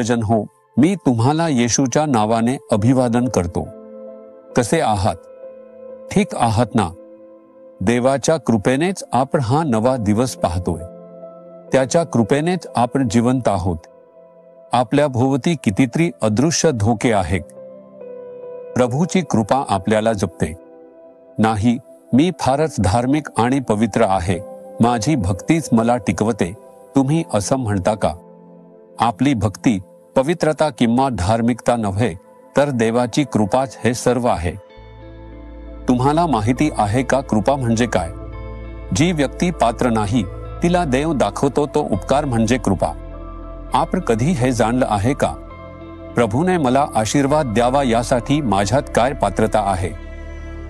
प्रियजन हो, मी तुम्हाला येशूच्या नावाने अभिवादन करतो. कसे आहात? ठीक आहात ना? देवाच्या कृपेनेच आपण हा नवा दिवस पाहतोय. त्याच्या कृपेनेच आपण जिवंत आहोत. आपल्या भोवती कितीतरी अदृश्य धोके आहेत. प्रभूची कृपा आपल्याला जपते. नाही, मी फारच धार्मिक आणि पवित्र आहे, माझी भक्तीच मला टिकवते, तुम्ही असं म्हणता का? आपली भक्ती, पवित्रता किंवा धार्मिकता नव्हे, तर देवाची कृपाच हे सर्व आहे. तुम्हाला माहिती आहे का कृपा म्हणजे काय? जी व्यक्ती पात्र नाही तिला देव दाखवतो तो उपकार म्हणजे कृपा. आपण कधी हे जाणलं आहे का? प्रभूने मला आशीर्वाद द्यावा यासाठी माझ्यात काय पात्रता आहे?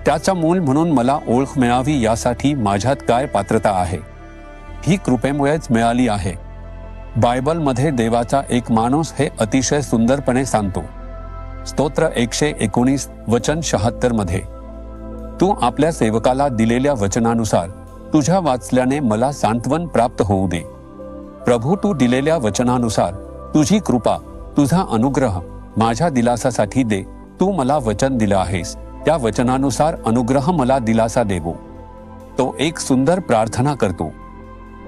त्याचा मूल म्हणून मला ओळख मिळावी यासाठी माझ्यात काय पात्रता आहे? ही कृपेमुळेच मिळाली आहे. बायबलमध्ये देवाचा एक माणूस हे अतिशय सुंदरपणे सांगतो. स्तोत्र 119 वचन 76 मध्ये, तू आपल्या सेवकाला दिलेल्या वचनानुसार तुझ्या वाचल्याने मला सांत्वन प्राप्त होऊ दे. प्रभू, तू दिलेल्या वचनानुसार तुझी कृपा, तुझा अनुग्रह माझ्या दिलासासाठी दे. तू मला वचन दिलं आहेस, त्या वचनानुसार अनुग्रह मला दिलासा देवो. तो एक सुंदर प्रार्थना करतो.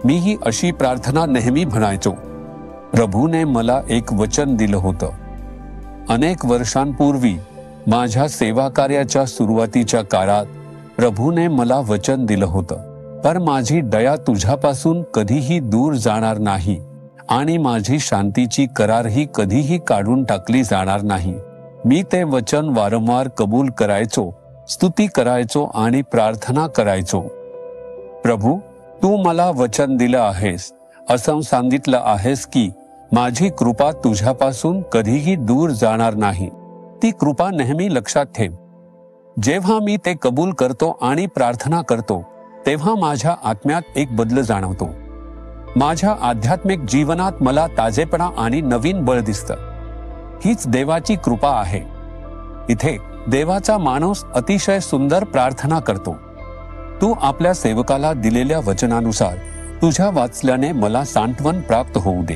मीही अशी प्रार्थना नेहमी म्हणायचो. प्रभूने मला एक वचन दिलं होतं. अनेक वर्षांपूर्वी माझ्या सेवा कार्याच्या सुरुवातीच्या काळात प्रभूने मला वचन दिलं होतं, पर माझी दया तुझ्यापासून कधीही दूर जाणार नाही आणि माझी शांतीची करारही कधीही काढून टाकली जाणार नाही. मी ते वचन वारंवार कबूल करायचो, स्तुती करायचो आणि प्रार्थना करायचो. प्रभू, तू मला वचन दिलं आहेस, असं सांगितलं आहेस की माझी कृपा तुझ्यापासून कधीही दूर जाणार नाही. ती कृपा नेहमी लक्षात ठेव. जेव्हा मी ते कबूल करतो आणि प्रार्थना करतो, तेव्हा माझ्या आत्म्यात एक बदल जाणवतो. माझ्या आध्यात्मिक जीवनात मला ताजेपणा आणि नवीन बळ दिसतं. हीच देवाची कृपा आहे. इथे देवाचा माणूस अतिशय सुंदर प्रार्थना करतो. तू आपल्या सेवकाला दिलेल्या वचनानुसार तुझ्या वाचल्याने मला सांत्वन प्राप्त होऊ दे.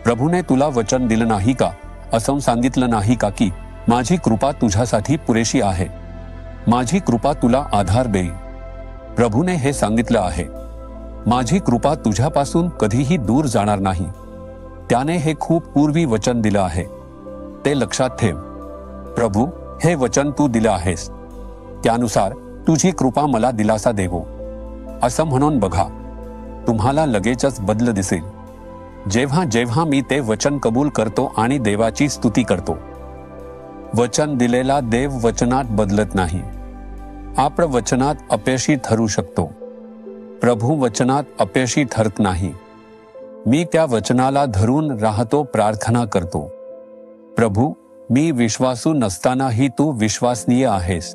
प्रभूने तुला वचन दिलं नाही का? असं सांगितलं नाही का की माझी कृपा तुझ्यासाठी पुरेशी आहे, माझी कृपा तुला आधार देईल? प्रभूने हे सांगितलं आहे. माझी कृपा तुझ्यापासून कधीही दूर जाणार नाही. त्याने हे खूप पूर्वी वचन दिलं आहे. ते लक्षात ठेव. प्रभू, हे वचन तू दिलं आहेस, त्यानुसार तुझी कृपा मला दिलासा देवो. असं म्हणून बघा, तुम्हाला लगेचच बदल दिसेल. जेव्हा जेव्हा मी ते वचन कबूल करतो आणि देवाची स्तुती करतो. वचन दिलेला देव वचनात बदलत नाही. आपण वचनात अपयशी ठरू शकतो, प्रभू वचनात अपयशी ठरत नाही. मी त्या वचनाला धरून राहतो, प्रार्थना करतो. प्रभू, मी विश्वासू नसतानाही तू विश्वसनीय आहेस.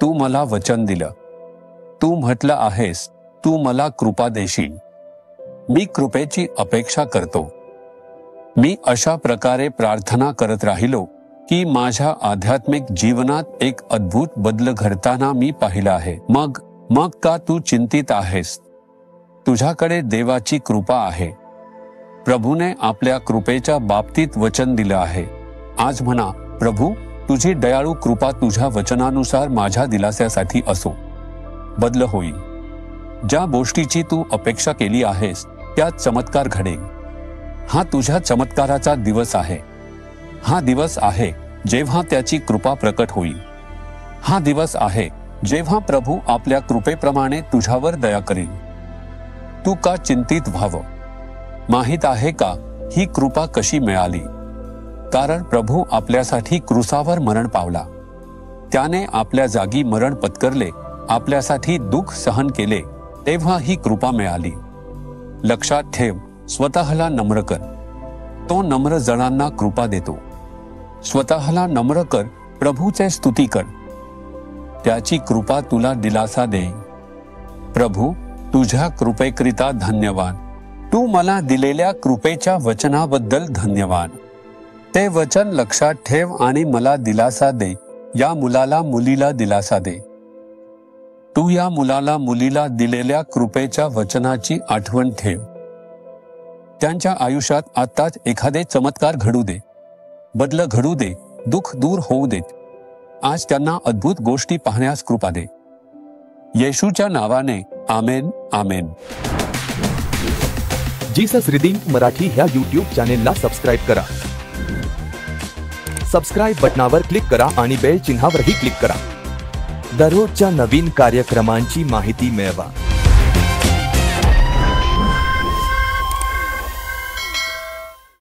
तू मला वचन दिलं. तू म्हटलं आहेस तू मला कृपा देशील. मी कृपेची अपेक्षा करतो. मी अशा प्रकारे प्रार्थना करत राहिलो की माझ्या आध्यात्मिक जीवनात एक अद्भुत बदल घडताना मी पाहिला आहे. मग का तू चिंतित आहेस? तुझ्याकडे देवाची कृपा आहे. प्रभूने आपल्या कृपेच्या बाबतीत वचन दिलं आहे. आज म्हणा, प्रभू, तुझी दयाळू कृपा तुझ्या वचनानुसार माझ्या दिलास्यासाठी असो. बदल होईल. ज्या गोष्टीची तू अपेक्षा केली आहेस त्यात चमत्कार घडेल. हा तुझ्या चमत्काराचा दिवस आहे. हा दिवस आहे जेव्हा त्याची कृपा प्रकट होईल. हा दिवस आहे जेव्हा प्रभू आपल्या कृपेप्रमाणे तुझ्यावर दया करेल. तू का चिंतित व्हावं? माहित आहे का ही कृपा कशी मिळाली? कारण प्रभू आपल्यासाठी क्रुसावर मरण पावला. त्याने आपल्या जागी मरण पत्करले, आपल्यासाठी दुःख सहन केले, तेव्हा ही कृपा मिळाली. लक्षात ठेव, स्वतःला नम्र कर. तो नम्र जणांना कृपा देतो. स्वतःला नम्र कर, प्रभूचे स्तुती कर. त्याची कृपा तुला दिलासा देईल. प्रभू, तुझ्या कृपेकरिता धन्यवाद. तू मला दिलेल्या कृपेच्या वचनाबद्दल धन्यवाद. ते वचन लक्षात ठेव आणि मला दिलासा दे. या मुलाला मुलीला दिलासा दे. तू या मुलाला मुलीला दिलेल्या कृपेच्या वचनाची आठवण ठेव. त्यांच्या आयुष्यात आत्ताच एखादे चमत्कार घडू दे, बदल घडू दे, दुःख दूर होऊ देत. आज त्यांना अद्भुत गोष्टी पाहण्यास कृपा दे. येशूच्या नावाने आमेन आमेन. जीसस रिडीम मराठी ह्या YouTube चॅनेलला सबस्क्राईब करा. सबस्क्राईब बटनावर क्लिक करा आणि बेल चिन्हावरही क्लिक करा. दररोजच्या नवीन कार्यक्रमांची माहिती मिळवा.